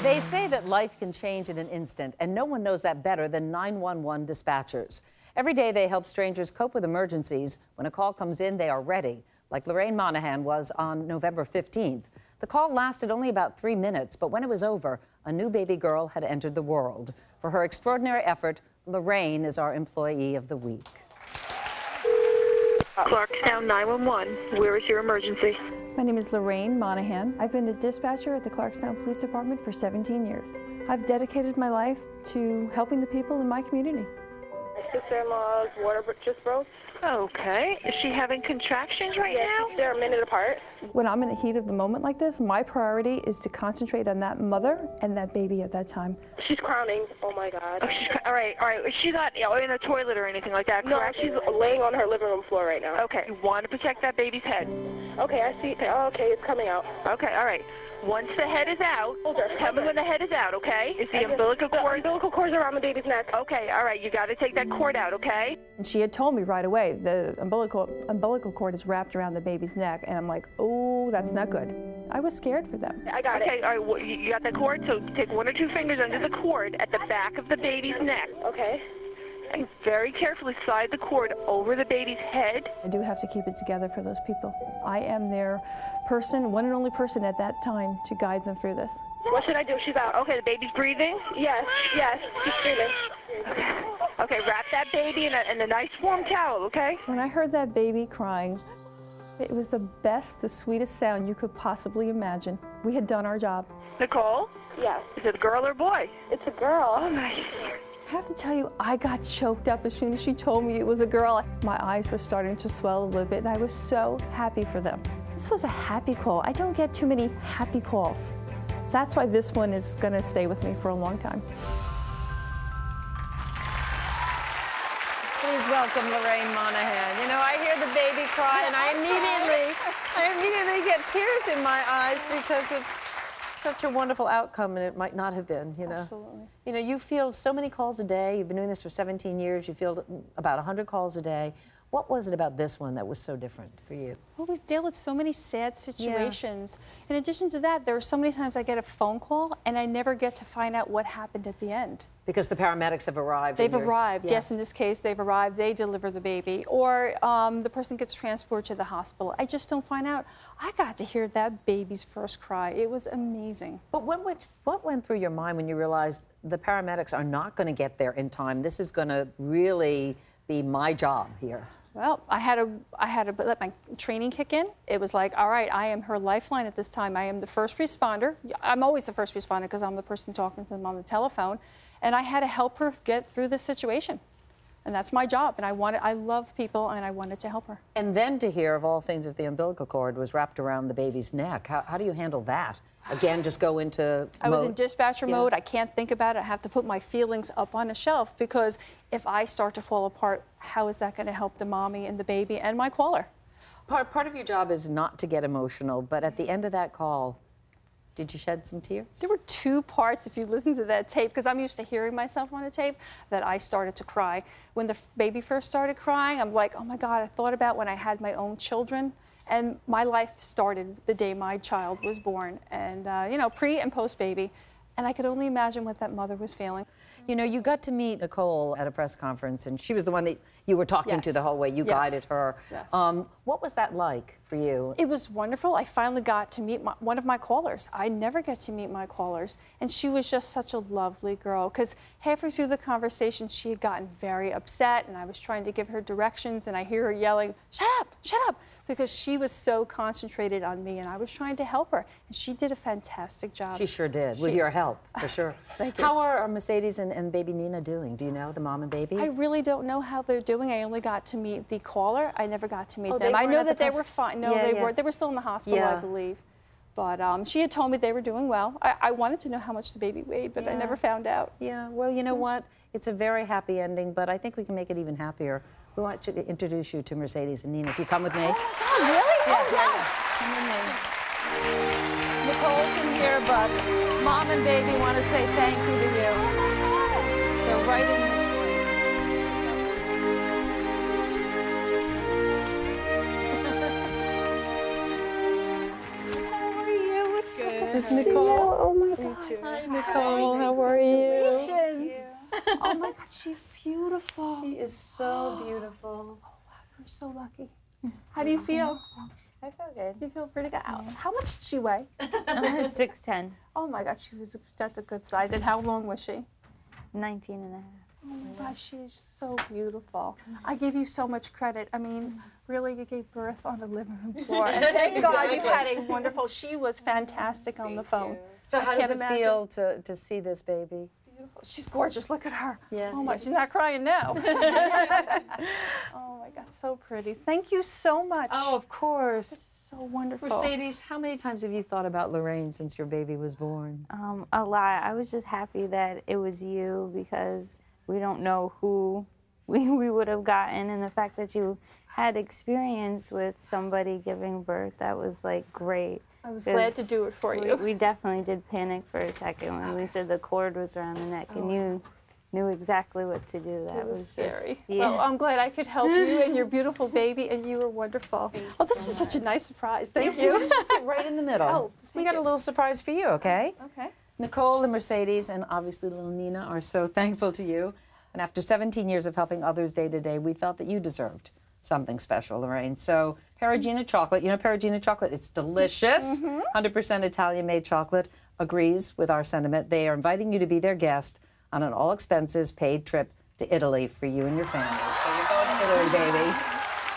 They say that life can change in an instant, and no one knows that better than 911 dispatchers. Every day they help strangers cope with emergencies. When a call comes in, they are ready, like Lorraine Monahan was on November 15th. The call lasted only about 3 minutes, but when it was over, a new baby girl had entered the world. For her extraordinary effort, Lorraine is our Employee of the Week. Clarkstown 911, where is your emergency? My name is Lorraine Monahan. I've been a dispatcher at the Clarkstown Police Department for 17 years. I've dedicated my life to helping the people in my community. My sister-in-law's water just broke. Okay. Is she having contractions right now? They're a minute apart. When I'm in the heat of the moment like this, my priority is to concentrate on that mother and that baby at that time. She's crowning. Oh my God. Oh, all right. Is she not in a toilet or anything like that? No, correct? she's laying on her living room floor right now. Okay. You want to protect that baby's head. Okay, I see. Oh, okay, it's coming out. Okay. All right. Once the head is out, tell me when the head is out, okay? Is the umbilical cord? The umbilical cord's around the baby's neck. Okay, all right, you got to take that cord out, okay? And she had told me right away, the umbilical cord is wrapped around the baby's neck, and I'm like, oh, that's not good. I was scared for them. I got it. Okay, all right, well, you got that cord, so take 1 or 2 fingers under the cord at the back of the baby's neck. Okay. And very carefully slide the cord over the baby's head. I do have to keep it together for those people. I am their person, one and only person at that time to guide them through this. What should I do? She's out. Okay, the baby's breathing? Yes, she's screaming. Okay, wrap that baby in a nice warm towel, okay? When I heard that baby crying, it was the best, the sweetest sound you could possibly imagine. We had done our job. Nicole? Yes. Is it a girl or a boy? It's a girl. Oh, nice. I have to tell you, I got choked up as soon as she told me it was a girl. My eyes were starting to swell a little bit, and I was so happy for them. This was a happy call. I don't get too many happy calls. That's why this one is going to stay with me for a long time. Please welcome Lorraine Monahan. You know, I hear the baby cry, and I immediately get tears in my eyes because it's such a wonderful outcome, and it might not have been, you know. Absolutely. You know, you field so many calls a day. You've been doing this for 17 years. You field about 100 calls a day. What was it about this one that was so different for you? Well, we deal with so many sad situations. Yeah. In addition to that, there are so many times I get a phone call, and I never get to find out what happened at the end. Because the paramedics have arrived. They've arrived, yes, in this case, they've arrived, they deliver the baby, or the person gets transported to the hospital. I just don't find out. I got to hear that baby's first cry. It was amazing. But what went through your mind when you realized the paramedics are not going to get there in time? This is going to really be my job here. Well, I had to let my training kick in. It was like, all right, I am her lifeline at this time. I am the first responder. I'm always the first responder because I'm the person talking to them on the telephone. And I had to help her get through this situation. And that's my job. And I love people, and I wanted to help her. And then to hear, of all things, that the umbilical cord was wrapped around the baby's neck. How do you handle that? Again, just go into I was in dispatcher mode. I can't think about it. I have to put my feelings up on a shelf, because if I start to fall apart, how is that going to help the mommy and the baby and my caller? Part of your job is not to get emotional, but at the end of that call, did you shed some tears? There were 2 parts, if you listen to that tape, because I'm used to hearing myself on a tape, that I started to cry. When the baby first started crying, I'm like, oh my God, I thought about when I had my own children. And my life started the day my child was born, and, you know, pre and post baby. And I could only imagine what that mother was feeling. You know, you got to meet Nicole at a press conference, and she was the one that you were talking to the whole way. You guided her. Yes. What was that like for you? It was wonderful. I finally got to meet one of my callers. I never get to meet my callers. And she was just such a lovely girl, because halfway through the conversation, she had gotten very upset, and I was trying to give her directions, and I hear her yelling, shut up, because she was so concentrated on me, and I was trying to help her. And she did a fantastic job. She sure did, with your help, for sure. Thank you. How are Mercedes and baby Nina doing? Do you know, the mom and baby? I really don't know how they're doing. I only got to meet the caller. I never got to meet them. They I know weren't at that the they were fine. No, they were still in the hospital, I believe. But she had told me they were doing well. I wanted to know how much the baby weighed, but I never found out. Yeah, well, you know what? It's a very happy ending, but I think we can make it even happier. We want to introduce you to Mercedes and Nina. If you come with me. Oh, really? Yes. Come with me. Nicole's in here, but Mom and Baby want to say thank you to you. They're right in this It's Nicole. Oh my God. Hi, Nicole. How are you? Congratulations. Oh my God, she's beautiful. She is so beautiful. We're so lucky. How do you feel? I feel good. You feel pretty good. How much did she weigh? 6'10", Oh my God, that's a good size. And how long was she? 19 and a half. Oh my gosh, she's so beautiful. I give you so much credit. I mean, really, you gave birth on the living room floor. And thank God you had a wonderful, she was fantastic on the phone. So I how does can't it feel to see this baby? Beautiful. She's gorgeous. Look at her. Yeah. Oh my, she's not crying now. Oh my God, so pretty. Thank you so much. Oh, of course. This is so wonderful. Mercedes, how many times have you thought about Lorraine since your baby was born? A lot. I was just happy that it was you because we don't know who we would have gotten, and the fact that you had experience with somebody giving birth, that was like great. I was glad to do it for you. We definitely did panic for a second when we said the cord was around the neck, and you knew exactly what to do. That It was scary. Just, yeah. Well, I'm glad I could help you and your beautiful baby, and you were wonderful. Oh, this is such a nice surprise. Thank you. Just sit right in the middle. Oh, we got a little surprise for you, okay? Okay. Nicole and Mercedes and obviously little Nina are so thankful to you. And after 17 years of helping others day to day, we felt that you deserved something special, Lorraine. So Perugina chocolate, you know Perugina chocolate, it's delicious. 100% Italian-made chocolate agrees with our sentiment. They are inviting you to be their guest on an all-expenses paid trip to Italy for you and your family. So you're going to Italy, baby.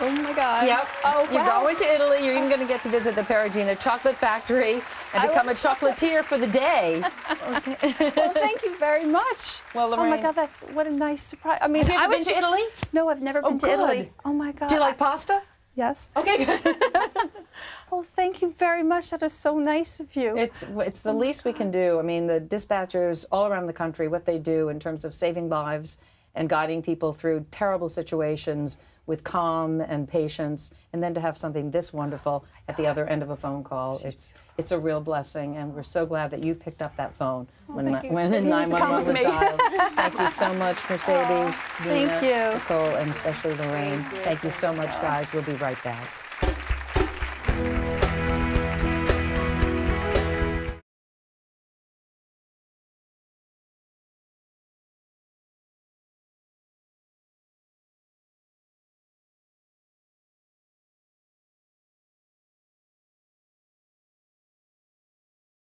Oh my God. Yep. Oh, You're wow. going to Italy. You're even going to get to visit the Perugina Chocolate Factory and become a chocolatier for the day. Well, thank you very much. Well, Oh my Lorraine. God, that's what a nice surprise. I mean, Have you ever I been was to Italy? No, I've never been to good. Italy. Oh my God. Do you like pasta? Yes. Okay, good. Oh, thank you very much. That is so nice of you. It's the least we can do. I mean, the dispatchers all around the country, what they do in terms of saving lives and guiding people through terrible situations with calm and patience, and then to have something this wonderful at the other end of a phone call, it's a real blessing, and we're so glad that you picked up that phone when thank you. 911 was dialed. Thank you so much, Mercedes, Nina, thank you. Nicole, and especially Lorraine. Thank you so much, guys. We'll be right back.